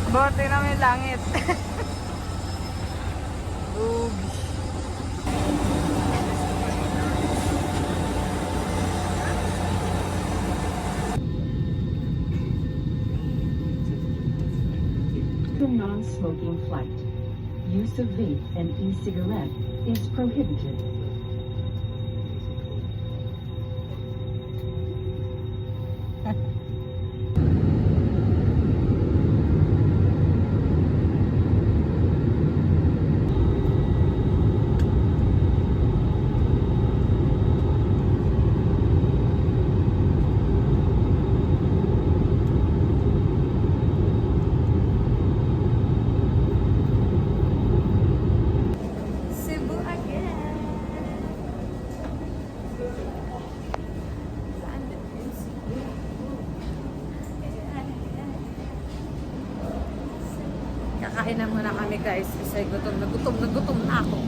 Bote na may langit. Lugi. The non-smoking flight. Use of vape and e-cigarette is prohibited. Cebu again. Saan din yung Cebu? Kakain na muna kami guys kasi gutom na ako.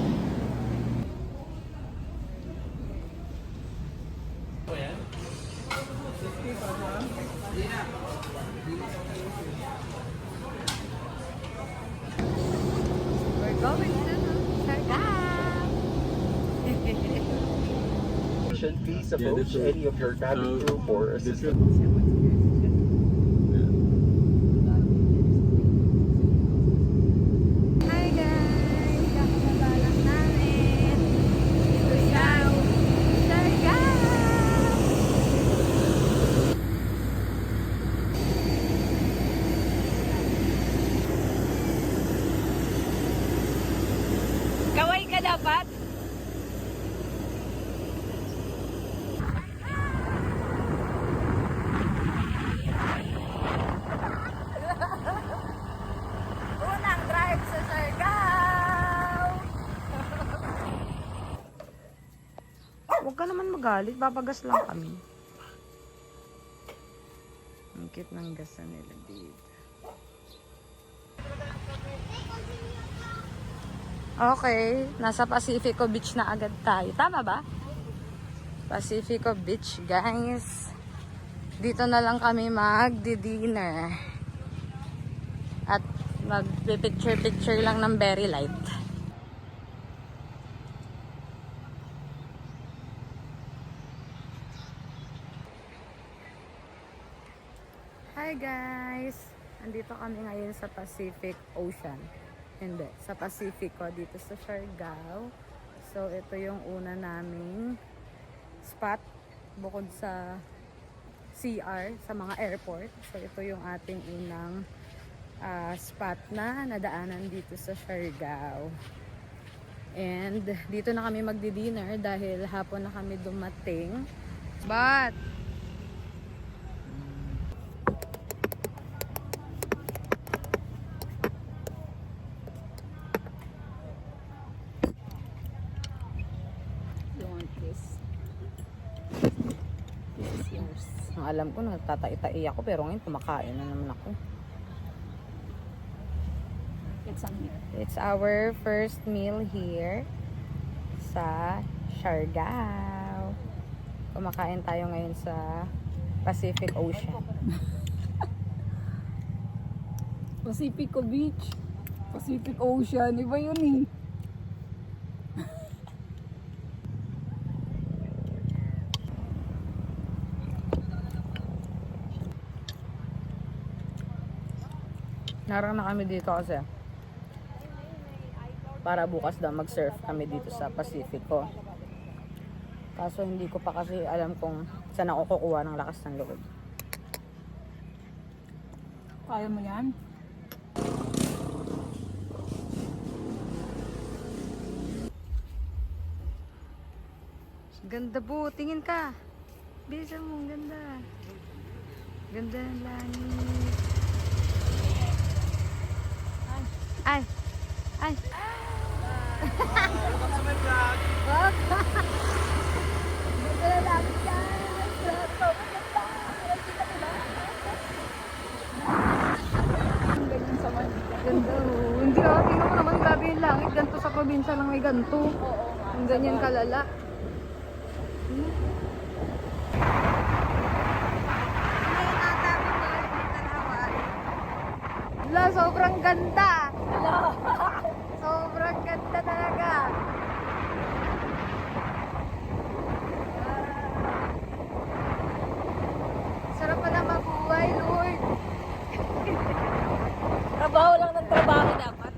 We're going to Siargao. Please approach any of your cabin crew for assistance. Hi guys! Kakababalak namin. Dito sa Siargao. Kaway ka dapat? Unang drive sa Siargao! Huwag ka naman magalit, babagas lang kami. Ang cute ng gasa nila dito. Okay, nasa Pacifico Beach na agad tayo. Tama ba? Pacifico Beach, guys. Dito na lang kami magdi-dinner. At mag-picture-picture lang ng very light. Hi guys! Andito kami ngayon sa Pacific Ocean. Hindi, sa Pacifico dito sa Siargao. So ito yung una naming spot bukod sa CR sa mga airport. So ito yung ating unang spot na nadaanan dito sa Siargao. And dito na kami magdi-dinner dahil hapon na kami dumating. But you want this? This is yours. Ang alam ko nagtatai-tai ako pero ngayon kumakain na naman ako. It's on here. It's our first meal here sa Siargao. Kumakain tayo ngayon sa Pacific Ocean. Pacifico Beach. Pacific Ocean. Iba yun eh. Narang na kami dito kasi para bukas daw mag-surf kami dito sa Pacifico. Kaso hindi ko pa kasi alam kung saan ako kukuha ng lakas ng loob. Kaya mo yan? Ganda po, tingin ka. Bilisan mo, ganda. Ganda ng langit. Ay! Ay! Welcome to my vlog! Ganda ng langit guys! Ganyan sa Manila. Ganda oh. Hindi tingnan mo naman grabe yung langit. Ganito sa probinsya lang may ganito. Ang ganyan kalala. Wala, sobrang ganda. Sobrang ganda talaga. Sarap pa na mabuhay, Lord. Trabaho lang ng trabaho dapat.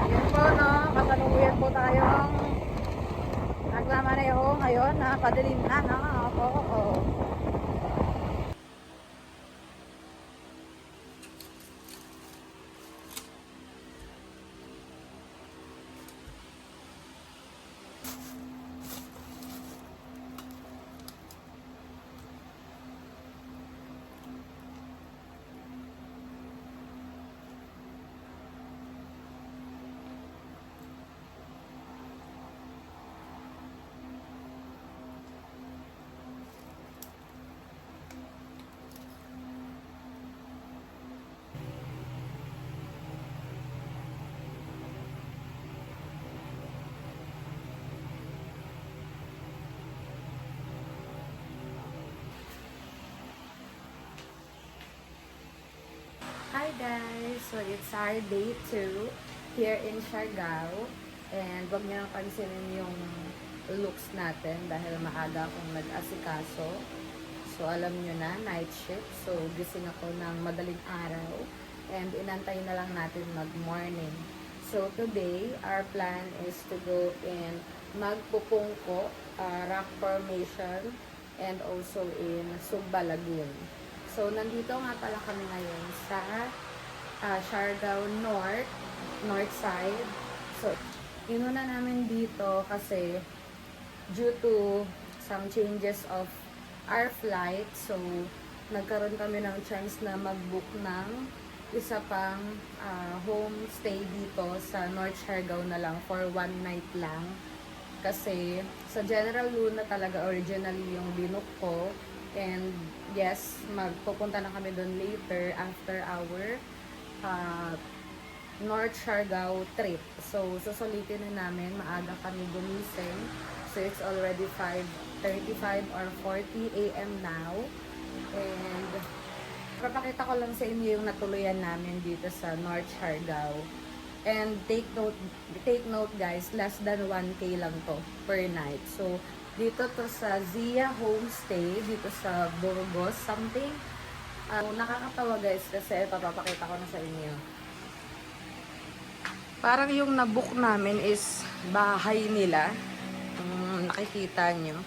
Yun po, no? Kasalukuyan po tayong nagmamaneho ngayon na padilim na, no? Oo. Hi guys! So it's our day 2 here in Siargao. And wag niyo nang pansinin yung looks natin dahil maaga akong nag-asikaso. So alam niyo na, night shift. So gising ako ng madaling araw. And inantay na lang natin mag-morning. So today, our plan is to go in Magpupungko, rock formation, and also in Sugba Lagoon. So, nandito nga pala kami ngayon sa Siargao North side. So, inuna namin dito kasi due to some changes of our flight. So, nagkaroon kami ng chance na mag-book ng isa pang homestay dito sa North Siargao na lang for 1 night lang. Kasi sa General Luna talaga originally yung binook ko. And yes, magpupunta na kami doon later after our North Siargao trip. So, susulitin na namin. Maaga kami gumising. So, it's already 5:35 or 40 a.m. now. And papakita ko lang sa inyo yung natuluyan namin dito sa North Siargao. And take note guys, less than 1K lang to per night. So, dito to sa Zia Homestay, dito sa Burgos, something. Nakakatawa guys kasi papapakita ko na sa inyo. Parang yung nabook namin is bahay nila. Nakikita nyo.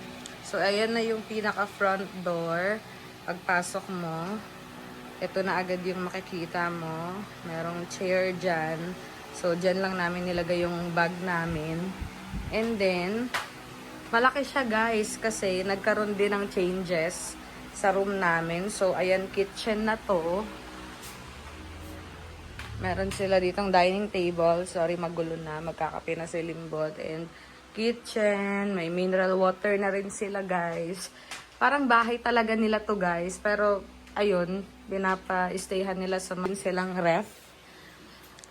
So, ayan na yung pinaka front door. Pagpasok mo, ito na agad yung makikita mo. Merong chair dyan. So, dyan lang namin nilagay yung bag namin. And then, malaki siya guys kasi nagkaroon din ng changes sa room namin. So, ayan, kitchen na to. Meron sila ditong dining table. Sorry, magulo na. Magkakape na si Limbot. And kitchen. May mineral water na rin sila guys. Parang bahay talaga nila to guys. Pero, ayun, pinapa-stayhan nila sa silang ref.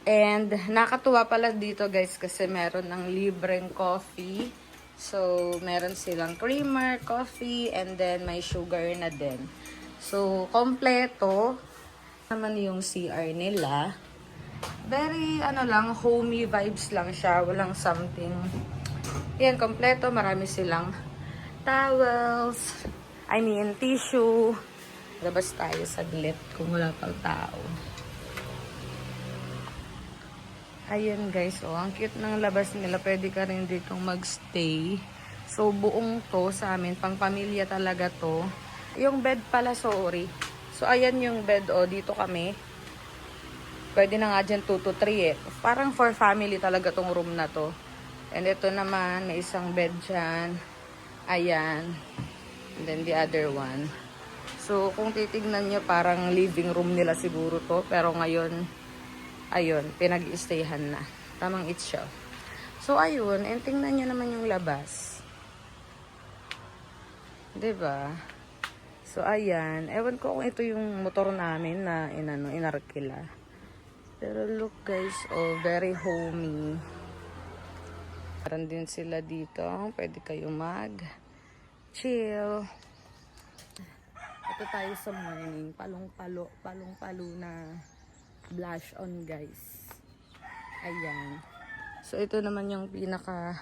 And, nakatuwa pala dito guys kasi meron ng libreng coffee. So, meron silang creamer, coffee, and then may sugar na din. So, kompleto naman yung CR nila. Very, homey vibes lang siya. Walang something. Yan, kompleto. Marami silang towels. Tissue. Labas tayo saglit kung wala pang tao. Ayan guys, ang cute ng labas nila. Pwede ka rin ditong magstay. So, buong to sa amin. Pang pamilya talaga to. Yung bed pala, sorry. So, ayan yung bed, dito kami. Pwede na nga dyan 2 to 3 eh. Parang for family talaga tong room na to. And ito naman, may isang bed dyan. Ayan. And then the other one. So, kung titignan nyo, parang living room nila siguro to. Pero ngayon, ayun, pinag-i-stayhan na. Tamang it siya. So, ayun. And tingnan nyo naman yung labas. Diba? So, ayan. Ewan ko kung ito yung motor namin na inarkila. Pero look guys, very homey. Meron din sila dito. Pwede kayo mag-chill. Dito tayo sa morning. Palong-palo na blush on, guys. Ayan. So, ito naman yung pinaka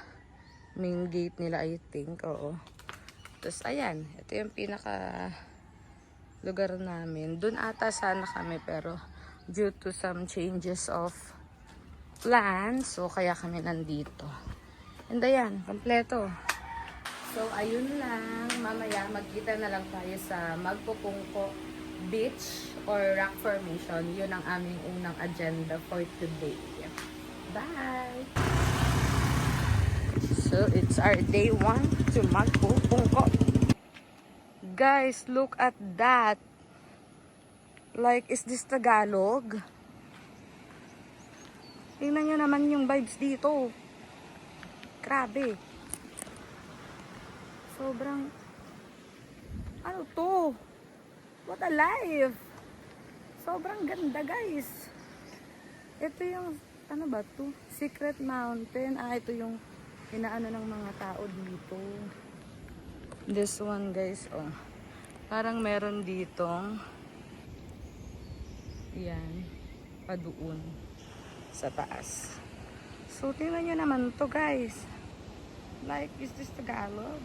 main gate nila, I think. Oo. Tapos, ayan. Ito yung pinaka lugar namin. Doon ata sana kami, pero due to some changes of plans, so kaya kami nandito. And ayan, kompleto. So, ayun lang. Mamaya, magkita na lang tayo sa Magpupungko Beach or Rock Formation. Yun ang aming unang agenda for today. Bye! So, it's our day 1 to Magpupungko. Guys, look at that. Like, is this Tagalog? Tingnan nyo naman yung vibes dito. Grabe. Sobrang, ano to? What a life! Sobrang ganda, guys. Ito yung, ano ba to? Secret Mountain. Ito yung inaano ng mga tao dito. This one, guys, oh. Parang meron ditong, yan, padoon sa taas. So, tingnan nyo naman to, guys. Like, is this Tagalog?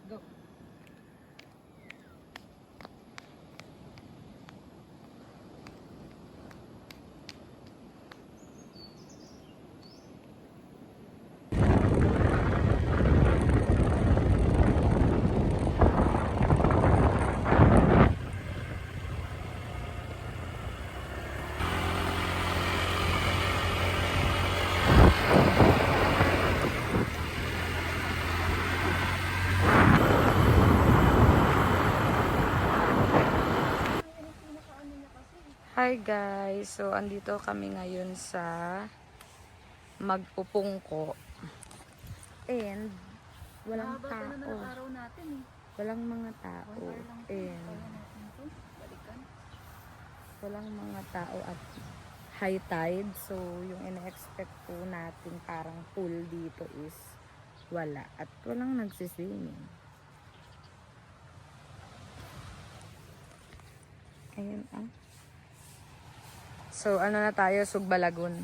Go. Hi guys! So, andito kami ngayon sa Magpupungko. And, walang tao. Walang mga tao. And, walang mga tao at high tide. So, yung ina-expect po natin parang pool dito is wala. At walang nagsiswimming. Ayun ah. So, ano na tayo? Sugbalagun.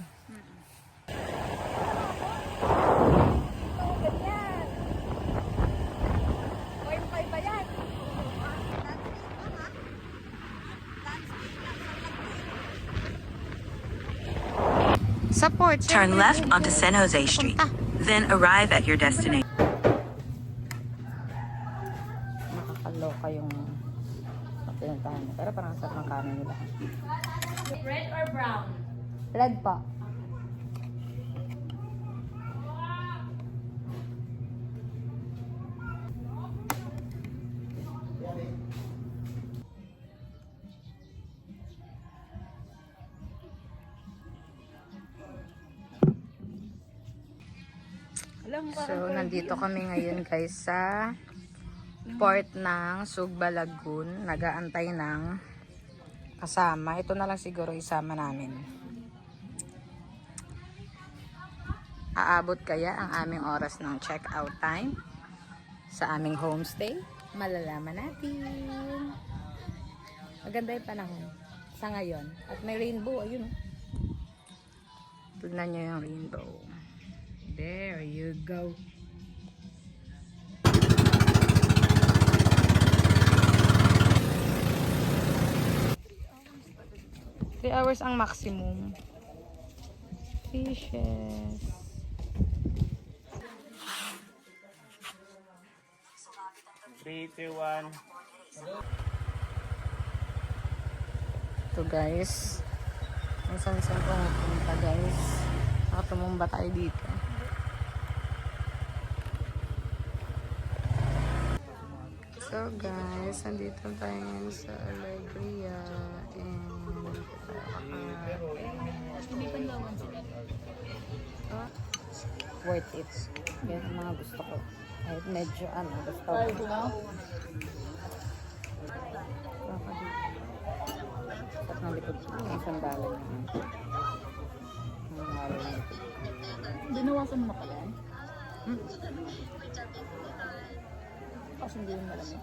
Sa porch. Turn left onto San Jose Street, then arrive at your destination. Nakakaloka yung pinuntahan niya. Pero parang sarap ng kanin nila. Red or brown? Red pa. So, nandito kami ngayon guys sa port ng Sugba Lagoon. Nagaantay ng kasama. Ito na lang siguro isama namin. Aabot kaya ang aming oras ng check-out time sa aming homestay? Malalaman natin. Maganda yung panahon sa ngayon. At may rainbow. Ayun. Tignan nyo yung rainbow. There you go. 3 hours ang maximum. Fishes. Three, two, one. Ito guys. Ang san-san pumunta guys. Nakatumumba tayo dito. So guys, nandito tayo ngayon sa Alegria and worth it. Yan ang mga gusto ko. Kahit medyo gusto ko. At nalikod ko ang sandalan niya. Dinawasan mo na pala yan? Kasi hindi yung malamig.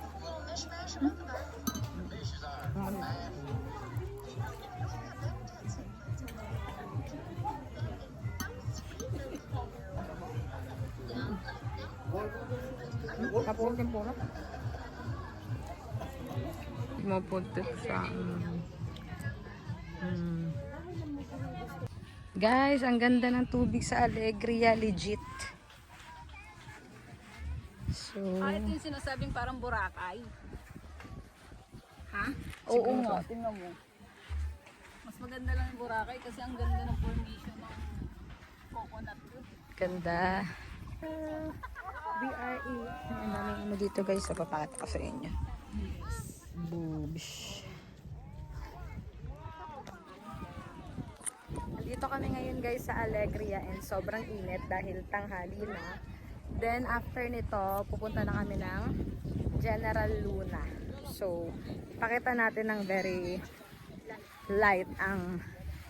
Tapos yung pura. Mapuntik sa... Guys, ang ganda ng tubig sa Alegria, legit. So, Ito yung sinasabing parang Boracay. ha? Oo nga, tingnan mo. Mas maganda lang yung Boracay kasi ang ganda ng formation ng coconut tree. Ganda. BRE. Ang daming ano dito guys, sa papakita ko sa inyo. Boobs. Nandito kami ngayon guys sa Alegria and sobrang init dahil tanghali na. Then after nito, pupunta na kami ng General Luna. So, pakita natin ng very light ang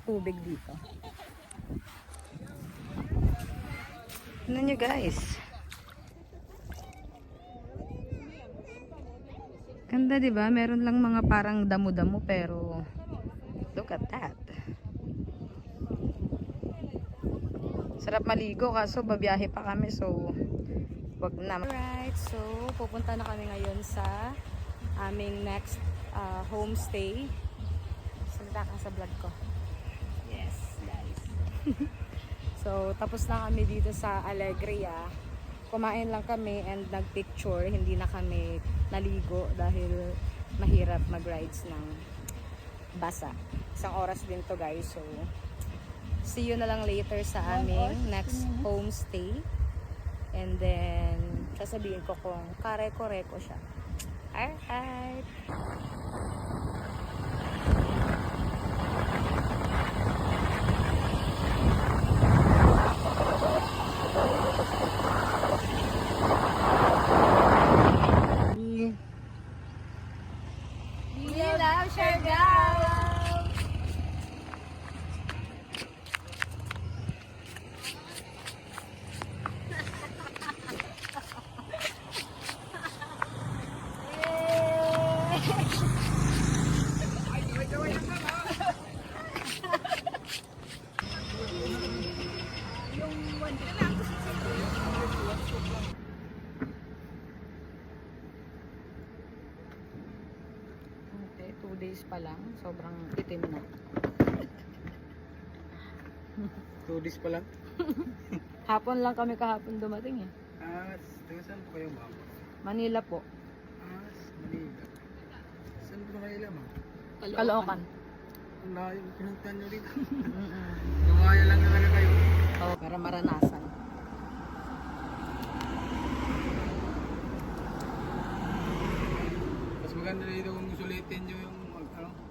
tubig dito. Ano nyo guys? Ganda diba? Meron lang mga parang damo-damo pero look at that. Sarap maligo kaso babiyahe pa kami so wag na. Alright, so pupunta na kami ngayon sa aming next homestay. Salita ka sa vlog ko. Yes, guys. So tapos na kami dito sa Alegria. Kumain lang kami and nagpicture. Hindi na kami naligo dahil mahirap mag-rides ng basa. Isang oras din to guys. So see you na lang later sa aming next homestay. And then, sasabihin ko kung kare-koreko siya. Alright! We love Siargao! Okay, 2 days pa lang. Sobrang itim na. 2 days pa lang? Hapon lang kami kahapon dumating eh. Taga saan po kayo, ma'am? Manila po. Manila. Saan po Manila, ma'am? Caloocan. Ang layo, pinuntahan nyo dito. Mm-mm. Gumaya lang talaga kayo. Oh, para maranasan. Mas maganda dito kung sulitin nyo yung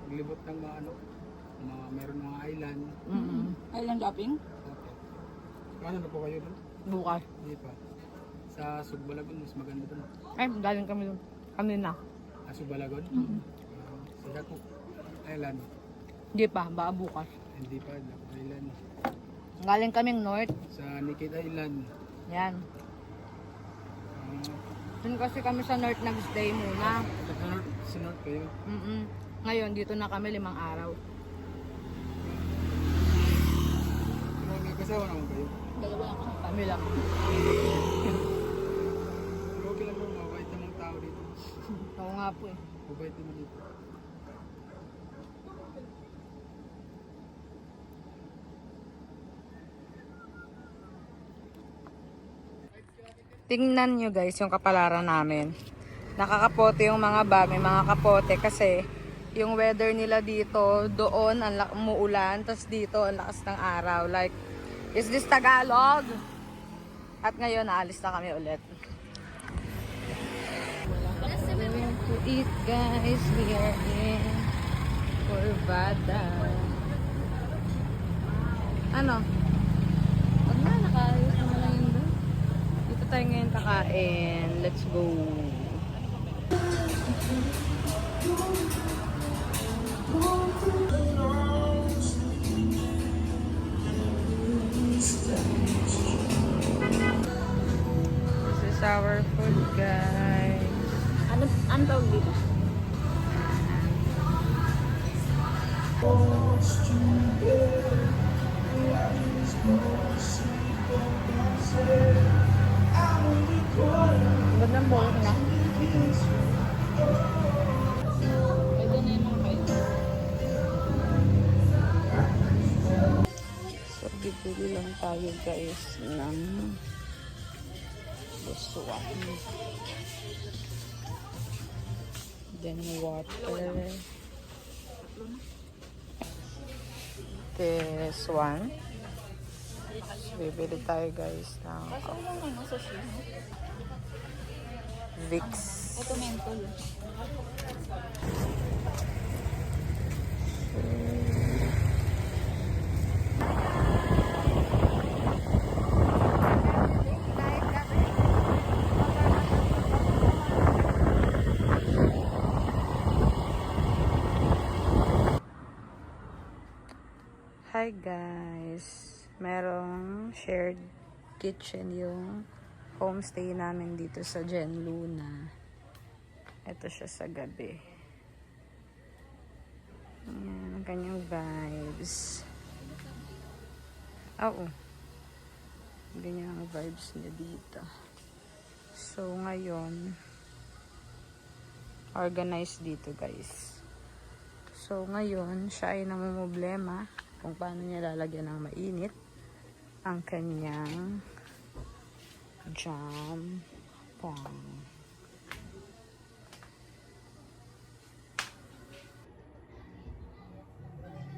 maglibot ng mga meron mga island. Mm-mm. Island hopping? Okay. Ano na po kayo doon? Bukas. Hindi pa. Sa Sugbalagon, mas maganda doon. Ay, galing kami doon. Kami na. Sugbalagon? Sa Dako Island. Hindi pa, baka bukas. Hindi pa, Dako Island. Galing kaming north. Sa Nikit Island. Yan. Doon kasi kami sa north nag-stay muna. Sa North kayo. Ngayon, dito na kami 5 araw. May kasawa naman kayo. Dalawa ako. Kami lang. Pero okay lang mo, mabait namang tao dito. Oo nga po eh. Mabait naman dito. Tingnan nyo guys yung kapalaran namin. Nakakapote yung mga bag, may mga kapote kasi yung weather nila dito, doon ang umuulan, tapos dito ang lakas ng araw. Like, is this Tagalog? At ngayon, naalis na kami ulit. Going to eat guys, we are in Corvada. Ano? Wag na, nakaayos naman na yun doon. Dito tayo ngayon kakain. Let's go. This is our food, guys. Ano tawag dito? Gandang buhok na. Pwede na yung mga kayo. So, bibili lang tayo guys ng this one. Then water. This one. So, bibili tayo guys ng Kaso lang ano sa sino? Vicks. Ito mentol. Hi guys! Merong shared kitchen yung homestay namin dito sa Gen Luna. Ito siya sa gabi. Ayan, ang kanyang vibes. Oo. Ganyan ang vibes niya dito. So, ngayon, organized dito guys. So, ngayon, siya ay namumblema kung paano niya lalagyan ng mainit ang kanyang jam pong.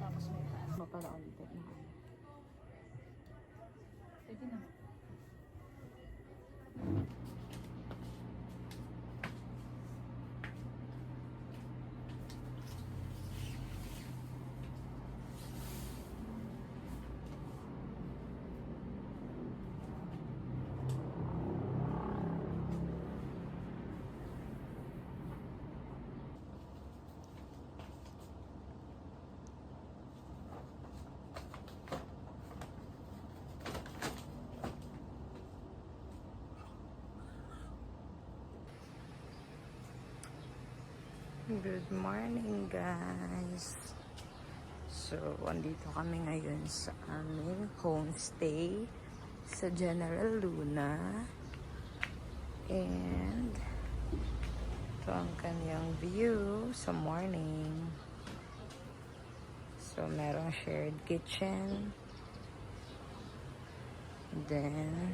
Tapos may pan. Mapala ulit na. Pwede na. Good morning guys. So, andito kami ngayon sa aming homestay sa General Luna. And ito ang kanyang view sa morning. So, merong shared kitchen. Then,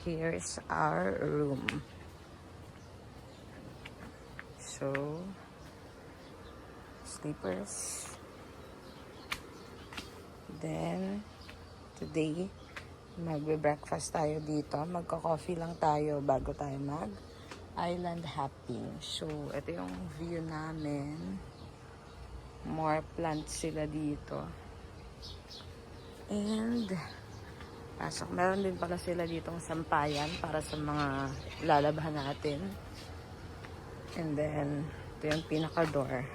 here's our room. So, sleepers. Then, today, magbe-breakfast tayo dito. Magka-coffee lang tayo bago tayo mag-island hopping. So, ito yung view namin. More plants sila dito. And, pasok. Meron din pala sila ditong sampayan para sa mga lalabahan natin. And then, ito yung pinaka-door.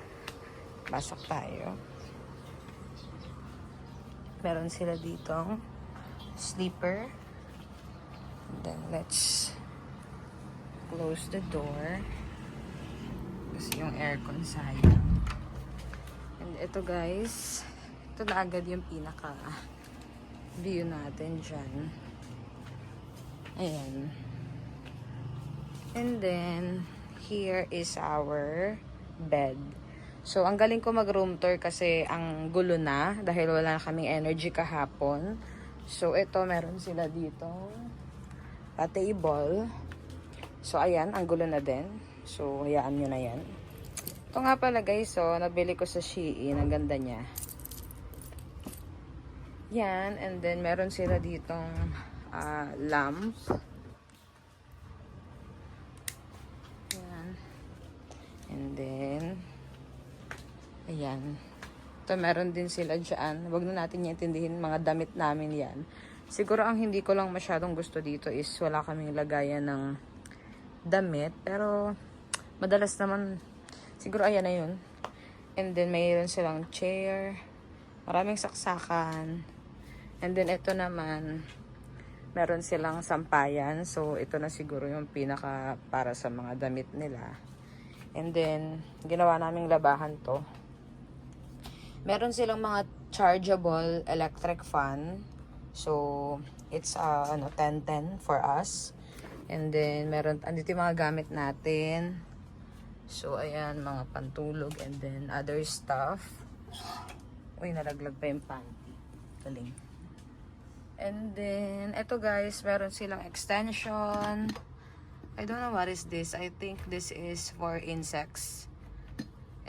Pasok tayo. Meron sila ditong sleeper. And then, let's close the door. Kasi yung aircon sayang. And ito guys, ito na agad yung pinaka-view natin dyan. Ayan. And then, here is our bed. So, ang galing ko mag-room tour kasi ang gulo na dahil wala na kaming energy kahapon. So, ito, meron sila dito table. So, ayan, ang gulo na din. So, hayaan nyo na yan. Ito nga pala guys, so, nabili ko sa Shein. Ang ganda niya. Yan, and then meron sila ditong lamp. And then, ayan. Ito, meron din sila dyan. Huwag na natin intindihin, mga damit namin yan. Siguro ang hindi ko lang masyadong gusto dito is wala kaming lagayan ng damit. Pero, madalas naman, siguro ayan na yun. And then, mayroon silang chair. Maraming saksakan. And then, ito naman, meron silang sampayan. So, ito na siguro yung pinaka para sa mga damit nila. And then, ginawa naming labahan to. Meron silang mga chargeable electric fan. So, it's 10-10 for us. And then, andito yung mga gamit natin. So, ayan, mga pantulog and then other stuff. Uy, nalaglag pa yung panty. Galing. And then, eto guys, meron silang extension. I don't know what is this. I think this is for insects.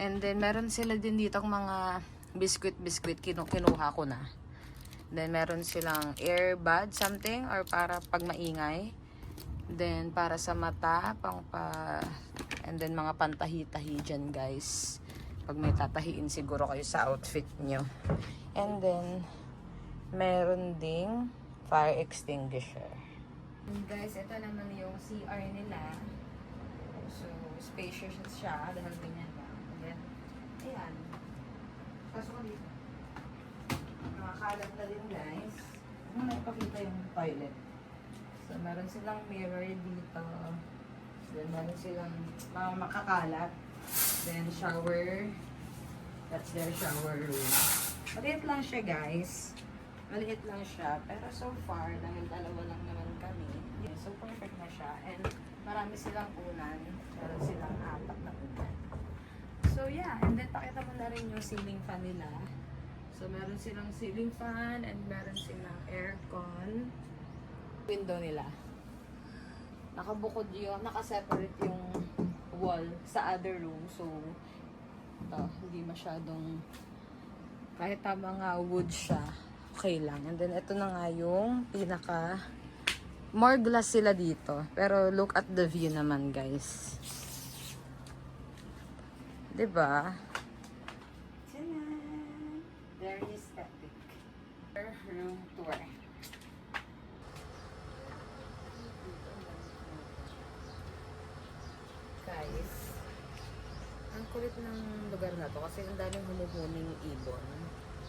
And then, meron sila din dito mga biscuit. Kinuha ko na. Then, meron silang earbud something or para pag maingay. Then, para sa mata, and then, mga pantahi-tahi dyan, guys. Pag may tatahiin siguro kayo sa outfit nyo. And then, meron ding fire extinguisher. And guys, ito naman yung CR nila. So, spacious siya. Dahil ganyan lang. And then, ayan. Pasok ko dito. Nakakalat na din, guys. Muna ipakita yung toilet. So, meron silang mirror dito. Then, meron silang mga makakalat. Then, shower. That's their shower room. Maliit lang siya, guys. Maliit lang siya. Pero so far, dahil dalawa lang naman kami, yeah, so perfect na siya. And marami silang unan. Meron silang 4 na unan. So, yeah. And then, pakita mo na rin yung ceiling fan nila. So, meron silang ceiling fan and meron silang aircon. Window nila. Nakabukod yung, nakaseparate yung wall sa other room. So, ito, hindi masyadong, kahit mga wood siya, okay lang. And then, ito na nga yung pinaka, more glass sila dito. Pero, look at the view naman, guys. Diba? Tanan! Very aesthetic. Room tour. Guys, ang kulit ng lugar na to kasi ang daming humuhuning ibon.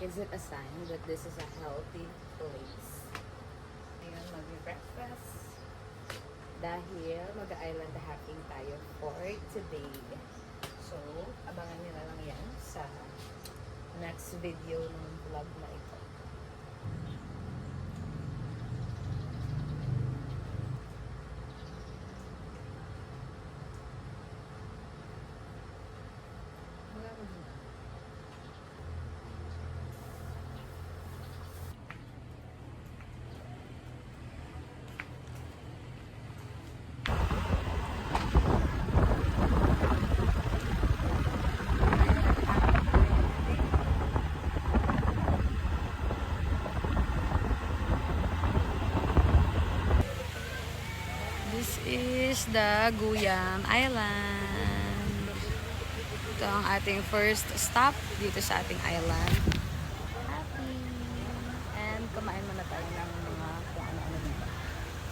Is it a sign that this is a healthy place? Ngayon, mag-breakfast. Dahil mag-island hopping tayo for today. So, abangan nyo na lang yan sa next video ng vlog na ito. This is the Guyam Island. Ito ang ating first stop dito sa ating island. Happy! And kumain muna tayo ng mga kung ano-ano dito.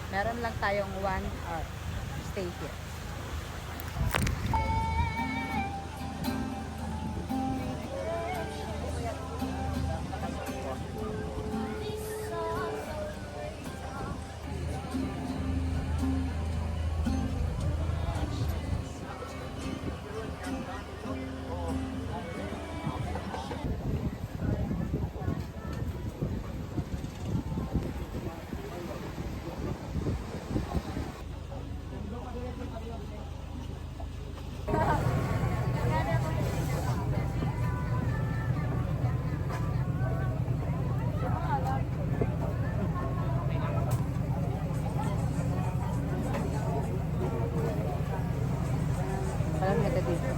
Meron lang tayong 1 hour stay here. Parang ganda dito.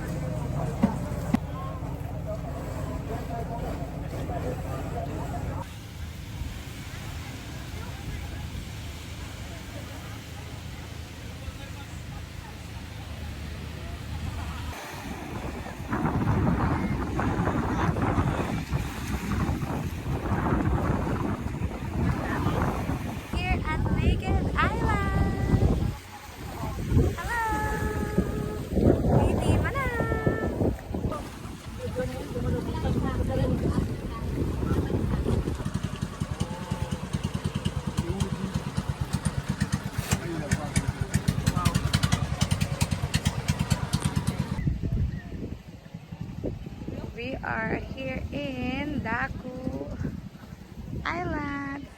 Here at Naked Island. Hello! Hindi mo na! are here in Daku Island.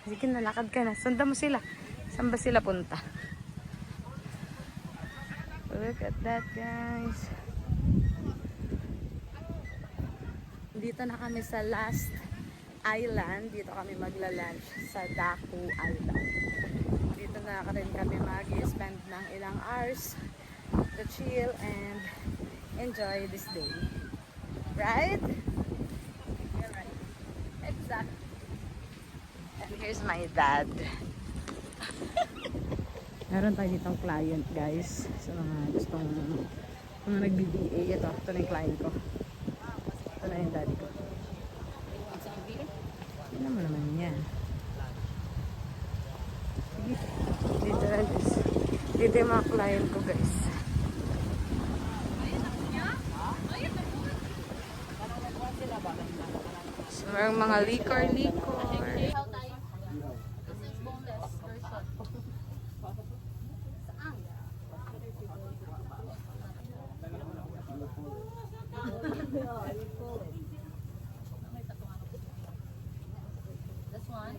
Sige, nalakad ka na. Sundan mo sila. Saan ba sila punta? Look at that, guys. Dito na kami sa last island. Dito kami magla-lunch sa Daku Island. Dito na rin kami mag-spend ng ilang hours to chill and enjoy this day. Right? You're right. Exactly. And here's my dad. Meron tayo ditong client, guys. Sa mga gustong mga nag-BBA. Ito na yung client ko. Ito na yung daddy ko. Ano mo naman yan? Dito na, guys. Dito yung mga client ko, guys. So, merong mga liquor. How tayo? This is boneless version. Saan? This one?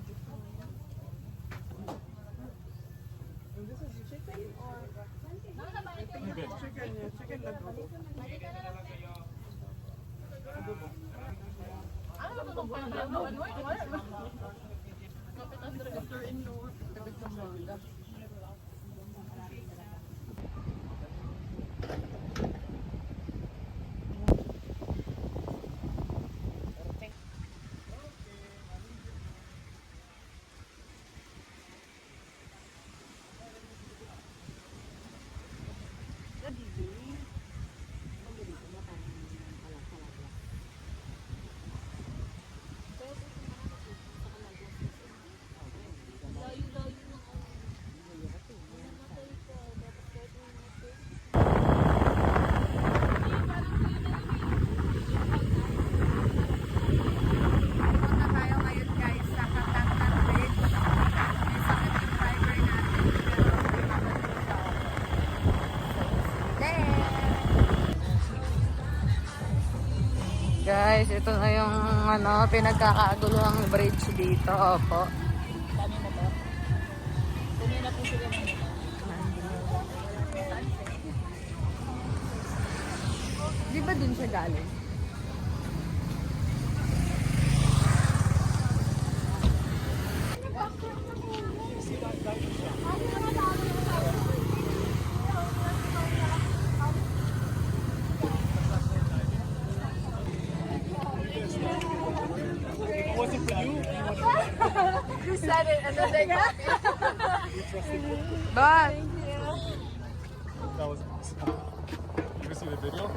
Guys, ito na yung pinagkakaguluhang bridge dito. Opo. Dami na to. Dumi na po sila ng Di ba dun siya galing? You said it and then they got me. But, That was awesome. You see the video?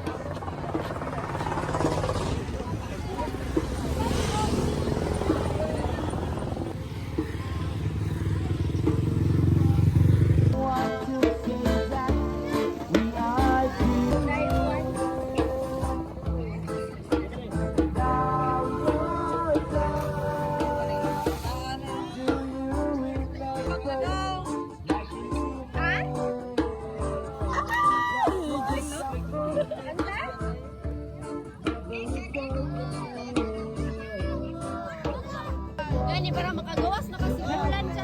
Gani para makagawas na kasi ulan siya.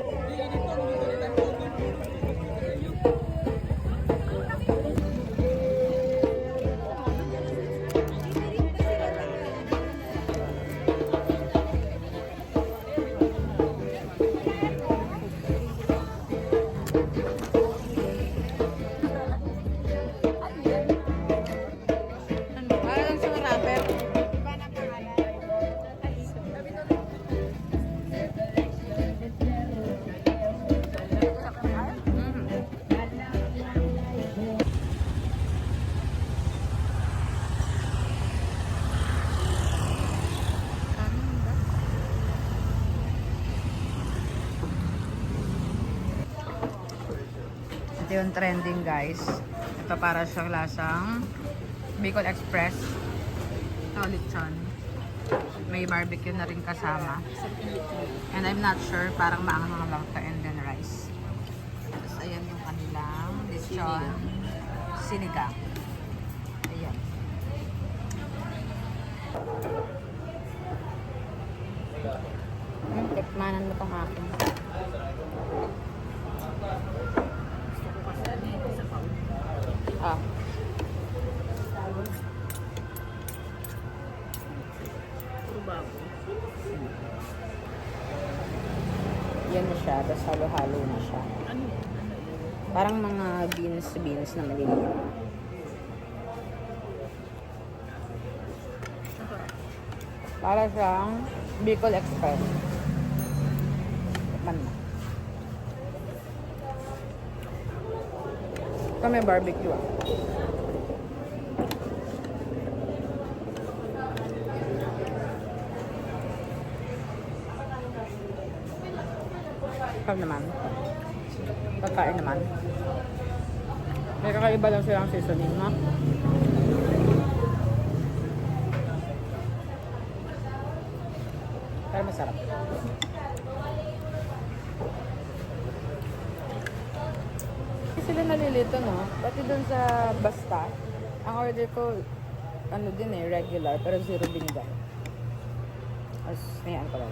para lang sa rapper. Ito yung trending, guys. Ito para siyang lasang Bicol Express. Ito lechon. May barbecue na rin kasama. And I'm not sure, parang maanghang lang ito, and then rice. Tapos ayan yung kanilang lechon sinigang. Tikmanan mo tong akin. Ah. Yan na siya, tapos halo-halo na siya. Parang mga beans na maliliit. Para siyang Bicol Express. Tikman mo. Ito may barbecue ah. Sarap naman. Pagkain naman. May kakaiba lang silang seasoning, no? Pero masarap. Hindi sila nalilito, no? Pati dun sa Basta, ang order ko, ano din eh, regular, pero zero binigay. As, mayaan ko lang.